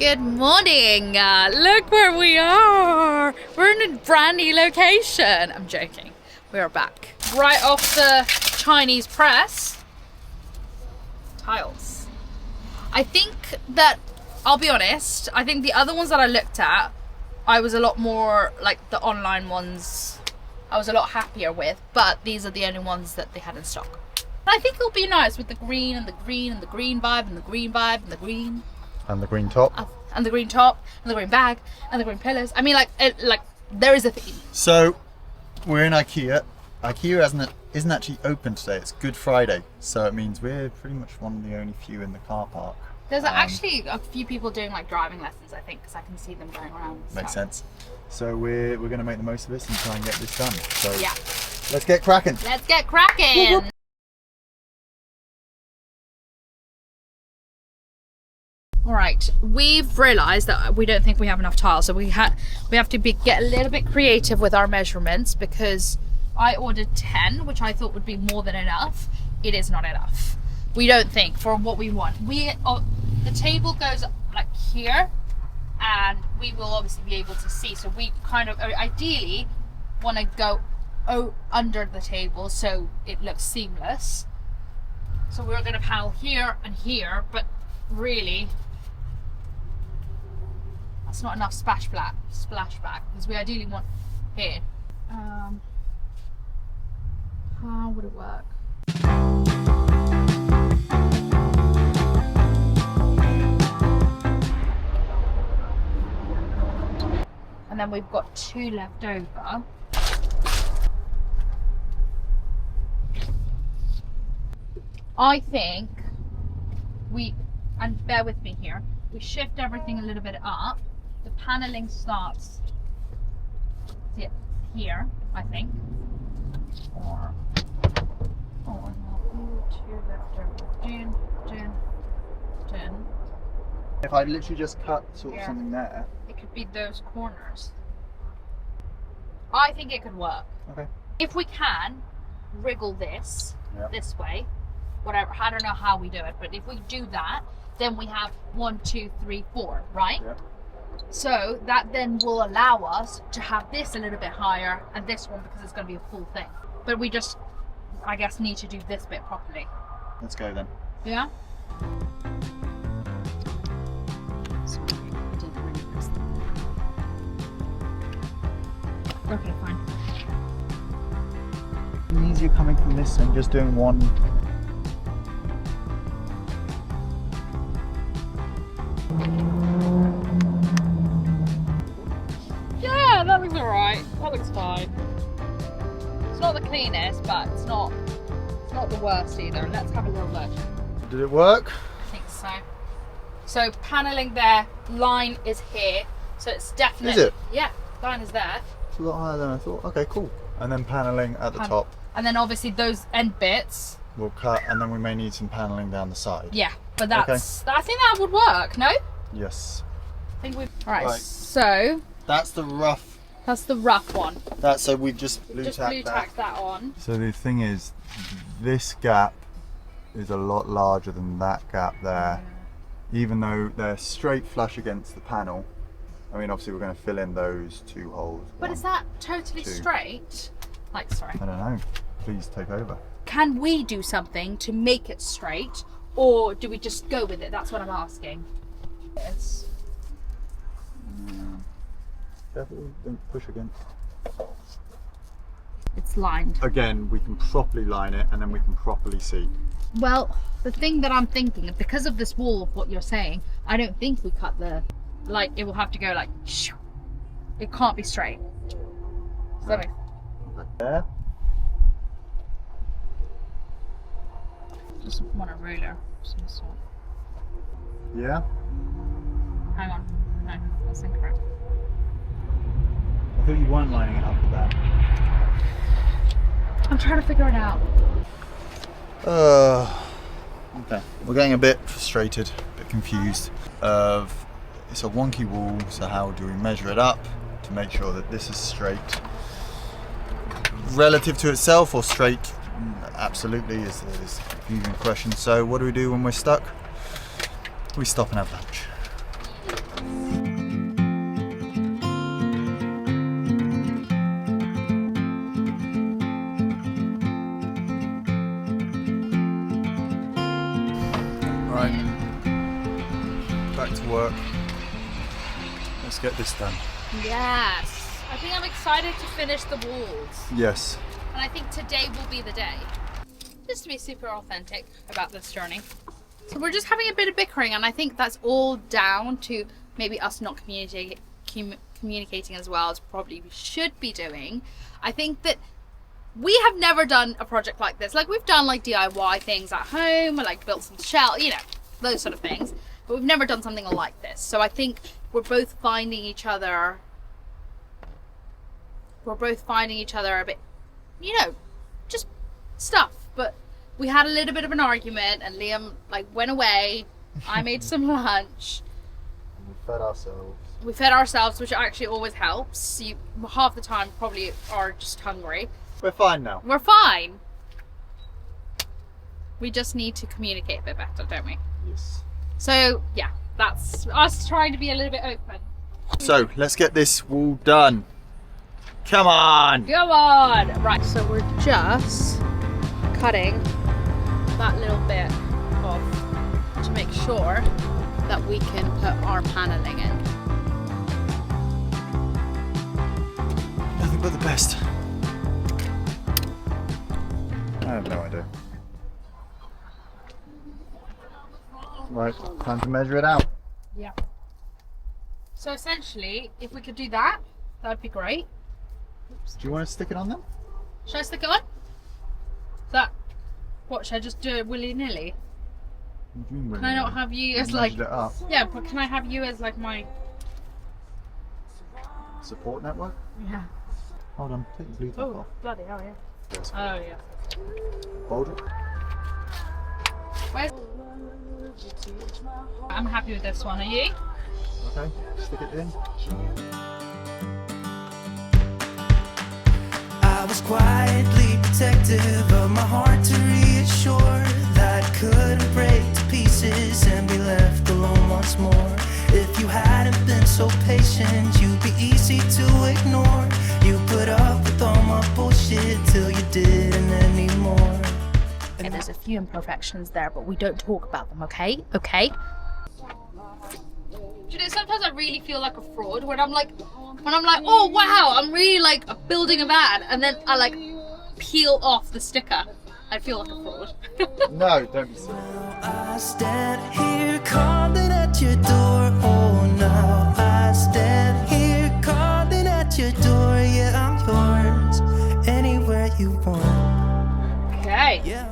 Good morning. Look where we are. We're in a brand new location. I'm joking. We are back. Right off the Chinese press. Tiles. I think that, I'll be honest, I think the other ones that I looked at, I was a lot more, like the online ones, I was a lot happier with, but these are the only ones that they had in stock. And I think it'll be nice with the green and the green and the green vibe and the green vibe and the green. And the green top. And the green top, and the green bag, and the green pillows. I mean, there is a theme. So, we're in IKEA. IKEA isn't actually open today. It's Good Friday. So it means we're pretty much one of the only few in the car park. There's actually a few people doing like driving lessons, I think, because I can see them going around. Makes sense. So we're going to make the most of this and try and get this done. So yeah. Let's get cracking. Let's get cracking. All right, we've realised that we don't think we have enough tiles, so we have to get a little bit creative with our measurements, because I ordered 10, which I thought would be more than enough. It is not enough. We don't think for what we want. The table goes like here, and we will obviously be able to see. So we kind of ideally want to go under the table so it looks seamless. So we're going to panel here and here, but really, that's not enough splashback, because we ideally want here. How would it work? And then we've got 2 left over. I think and bear with me here, we shift everything a little bit up. The paneling starts here, I think. Or 2 left over. Dun. If I literally just cut sort of something there. It could be those corners. I think it could work. Okay. If we can wriggle this this way, whatever, I don't know how we do it, but if we do that, then we have 1, 2, 3, 4, right? Yep. So that then will allow us to have this a little bit higher and this one, because it's going to be a full thing. But we just, I guess, need to do this bit properly. Let's go then. Yeah? Okay, fine. Easier coming from this and just doing one. Yeah, that looks alright. That looks fine. It's not the cleanest, but it's not the worst either. Let's have a little look. Did it work? I think so. So paneling there, line is here, so it's definitely. Is it? Yeah, line is there. It's a lot higher than I thought. Okay, cool. And then paneling at the top. And then obviously those end bits. We'll cut, and then we may need some paneling down the side. Yeah, but that's. Okay. I think that would work. No? Yes. I think we. Right. So. That's the rough. That's the rough one. So we've just blue tacked that on. So the thing is, this gap is a lot larger than that gap there. Even though they're straight flush against the panel. I mean, obviously we're going to fill in those 2 holes. But is that totally straight? Like, sorry. I don't know. Please take over. Can we do something to make it straight, or do we just go with it? That's what I'm asking. Yes. Careful, don't push again. It's lined. Again, we can properly line it, and then we can properly see. Well, the thing that I'm thinking, because of this wall of what you're saying, I don't think we cut it will have to go like, it can't be straight. So there. Just want a ruler of some sort. Yeah? Hang on. No, that's incorrect. I thought you weren't lining it up with that. I'm trying to figure it out. Okay. We're getting a bit frustrated, a bit confused. It's a wonky wall, so how do we measure it up to make sure that this is straight relative to itself, or straight absolutely is a confusing question. So what do we do when we're stuck? We stop and have lunch. back to work. Let's get this done. Yes. I think I'm excited to finish the walls. Yes. And I think today will be the day. Just to be super authentic about this journey. So we're just having a bit of bickering, and I think that's all down to maybe us not communicating as well as probably we should be doing. I think that we have never done a project like this. Like, we've done like DIY things at home, or like built some shell, you know, those sort of things. But we've never done something like this. So I think we're both finding each other a bit, you know, just stuff. But we had a little bit of an argument, and Liam like went away. I made some lunch. We fed ourselves, which actually always helps. You half the time probably are just hungry. We're fine now. We're fine. We just need to communicate a bit better, don't we? Yes. So yeah, that's us trying to be a little bit open. So let's get this wall done. Come on! Go on! Right, so we're just cutting that little bit off to make sure that we can put our paneling in. Nothing but the best. I have no idea. Right, time to measure it out. Yeah. So essentially, if we could do that, that'd be great. Oops. Do you want to stick it on them? Should I stick it on? What, should I just do it willy-nilly? What do you mean, Can I not have you as like... Measured it up. Yeah, but can I have you as like my... Support network? Yeah. Hold on, take the Bluetooth Oh, off. bloody hell, yeah. Yes. Oh, yeah. Hold it. Where's... I'm happy with this one, are you? Okay, stick it in. I was quietly protective of my heart to reassure that I couldn't break to pieces and be left alone once more. If you hadn't been so patient, you'd be easy to ignore. You put up with all my bullshit till you didn't anymore. Yeah, there's a few imperfections there, but we don't talk about them, okay? Okay? Do you know, sometimes I really feel like a fraud when I'm like, oh wow, I'm really like building a van, and then I like peel off the sticker. I feel like a fraud. No, don't be silly. I stand here calling at your door. Oh, now I stand here calling at your door. Yeah, I'm yours. Anywhere you want. Okay. Yeah.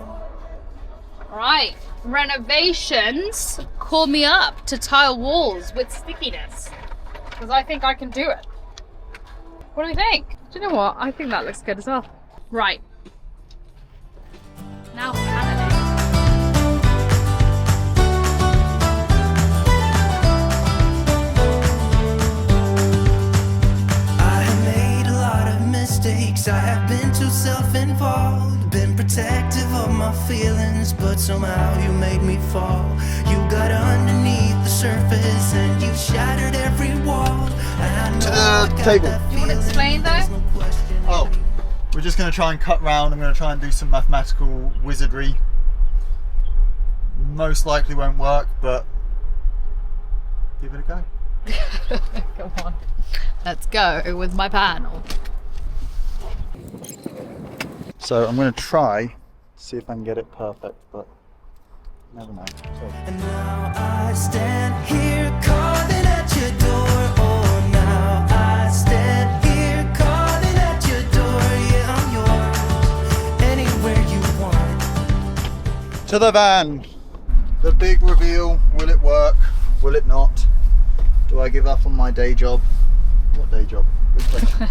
Right. Renovations. Call me up to tile walls with stickiness, because I think I can do it. What do we think? Do you know what? I think that looks good as well. Right. Now paneling. I have made a lot of mistakes. I have been too self-involved, been protective of my feelings, but somehow you made me fall. You got underneath the surface and you shattered every wall. And I know I got table. that Do you want to feeling, explain though? there's no question. Oh, we're just going to try and cut round. I'm going to try and do some mathematical wizardry. Most likely won't work, but give it a go. Come on. Let's go with my panel. So I'm going to try, see if I can get it perfect, but never know. And now I stand here calling at your door. Oh, now I stand here calling at your door. Yeah, I'm yours. Anywhere you want. To the van. The big reveal. Will it work? Will it not? Do I give up on my day job? What day job? Good question.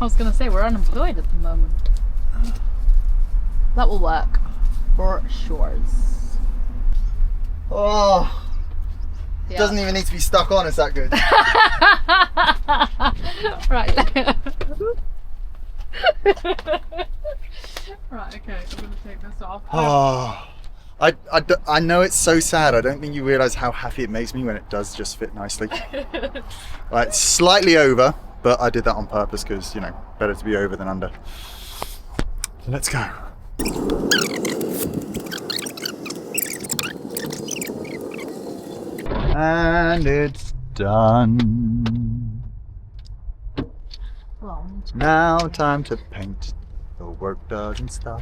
I was going to say, we're unemployed at the moment. That will work. For sure. Oh, Yeah. doesn't even need to be stuck on. It's that good. Right. Right, okay. I'm going to take this off. Oh, I know it's so sad. I don't think you realise how happy it makes me when it does just fit nicely. Right, slightly over, but I did that on purpose because, you know, better to be over than under. Let's go. And it's done. Now time to paint. The work doesn't stop.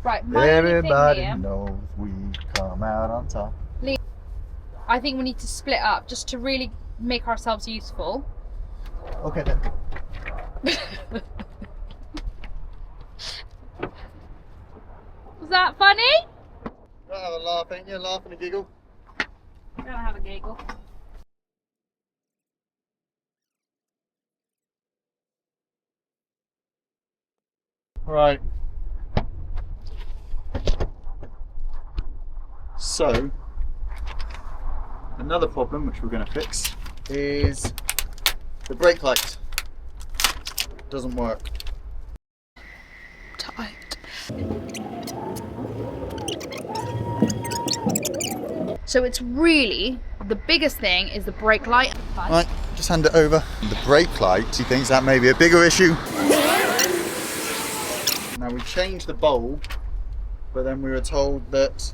Right, my only thing, Everybody Liam, knows we come out on top. I think we need to split up just to really make ourselves useful. Okay then. Was that funny? Don't have a laugh, ain't you? Laugh and a giggle. I'm gonna have a giggle. Right. So, another problem which we're going to fix is the brake light. Doesn't work. Tight. So it's really, the biggest thing is the brake light. Right, just hand it over. The brake light, he thinks that may be a bigger issue. Now we changed the bulb, but then we were told that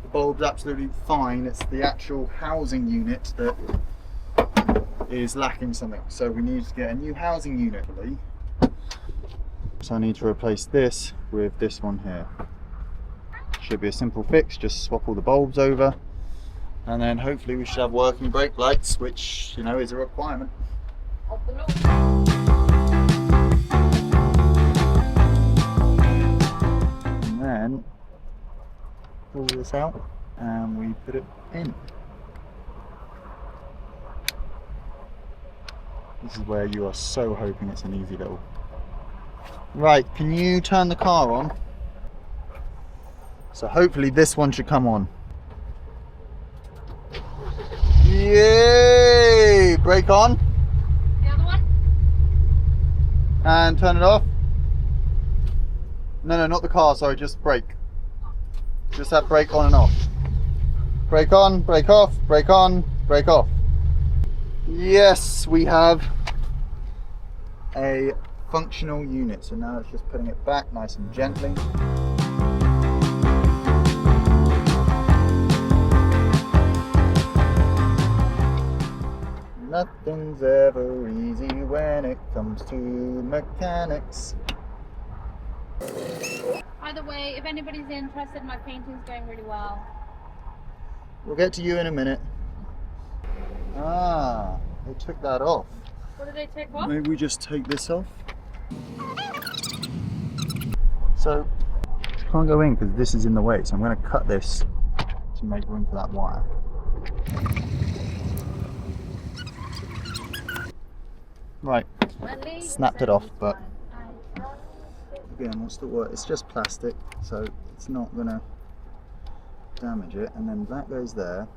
the bulb's absolutely fine. It's the actual housing unit that is lacking something. So we need to get a new housing unit, I believe. So I need to replace this with this one here. Should be a simple fix, just swap all the bulbs over, and then hopefully we should have working brake lights, which, you know, is a requirement. And then pull this out and we put it in. This is where you are so hoping it's an easy little. Right, can you turn the car on? So hopefully this one should come on. Yay! Brake on. The other one? And turn it off. No, not the car, sorry, just brake. Just that brake on and off. Brake on, brake off, brake on, brake off. Yes, we have a functional unit. So now it's just putting it back nice and gently. Nothing's ever easy when it comes to mechanics. By the way, if anybody's interested, my painting's going really well. We'll get to you in a minute. Ah, they took that off. What did they take off? Maybe we just take this off. So, can't go in because this is in the way, so I'm going to cut this to make room for that wire. Right, snapped it off, but again, what's the word? It's just plastic, so it's not going to damage it. And then that goes there.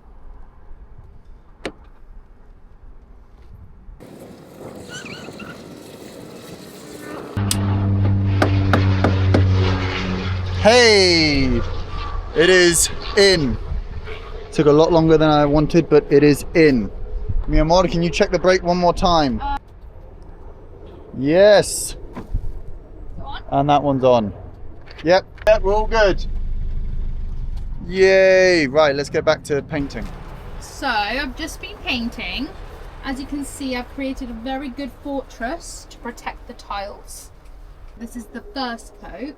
Hey! It is in. Took a lot longer than I wanted, but it is in. Mi amor, can you check the brake one more time? Yes! On? And that one's on. Yep, we're all good. Yay! Right, let's get back to painting. So, I've just been painting. As you can see, I've created a very good fortress to protect the tiles. This is the first coat.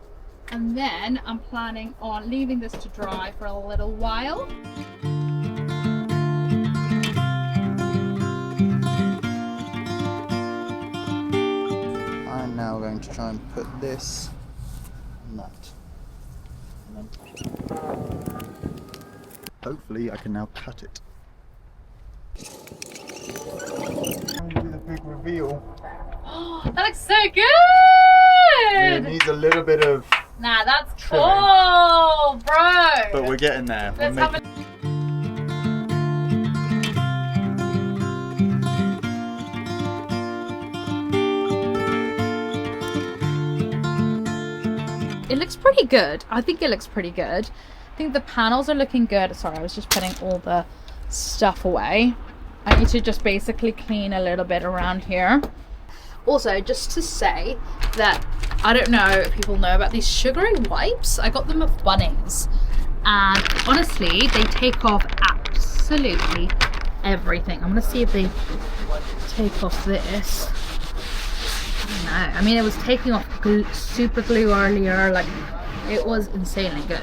And then I'm planning on leaving this to dry for a little while. I'm now going to try and put this on that. And then hopefully I can now cut it. Do the big reveal. That looks so good! It needs a little bit of Nah, that's trimming. cool, bro! But we're getting there. Let's have a... It looks pretty good. I think it looks pretty good. I think the panels are looking good. Sorry, I was just putting all the stuff away. I need to just basically clean a little bit around here. Also, just to say that I don't know if people know about these sugary wipes. I got them at Bunnings, and honestly, they take off absolutely absolutely everything. I'm gonna see if they take off this. No, I mean it was taking off super glue earlier, like it was insanely good.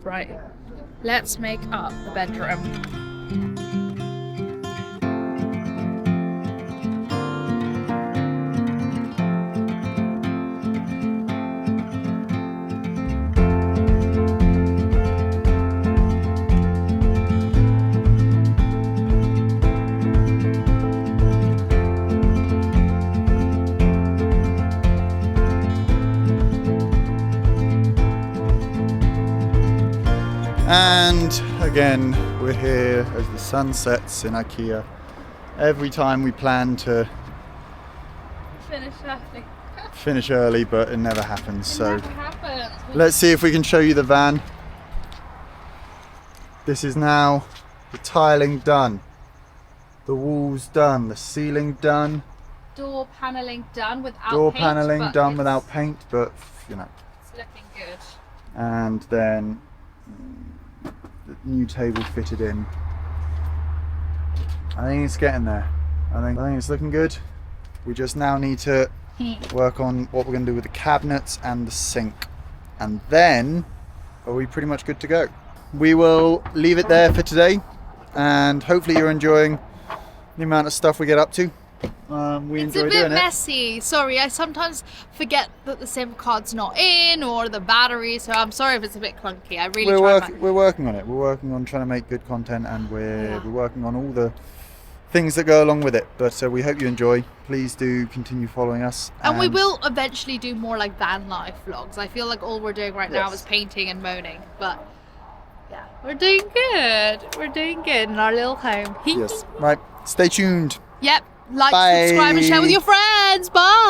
Right, let's make up the bedroom. And again, we're here as the sun sets in IKEA. Every time we plan to finish early, but it never happens. So let's see if we can show you the van. This is now the tiling done, the walls done, the ceiling done, door paneling done without door paint, paneling done without paint, but you know, it's looking good. And then the new table fitted in. I think it's getting there. I think it's looking good. We just now need to work on what we're going to do with the cabinets and the sink, and then are we pretty much good to go. We will leave it there for today, and hopefully you're enjoying the amount of stuff we get up to. We It's enjoy a doing bit messy. Sorry, I sometimes forget that the SIM card's not in or the battery, so I'm sorry if it's a bit clunky. I really We're working on it. We're working on trying to make good content, and we're working on all the things that go along with it. But we hope you enjoy. Please do continue following us. And we will eventually do more like van life vlogs. I feel like all we're doing right now is painting and moaning, but yeah, we're doing good. We're doing good in our little home. Yes. Right. Stay tuned. Yep. Like, Bye. subscribe, and share with your friends. Bye.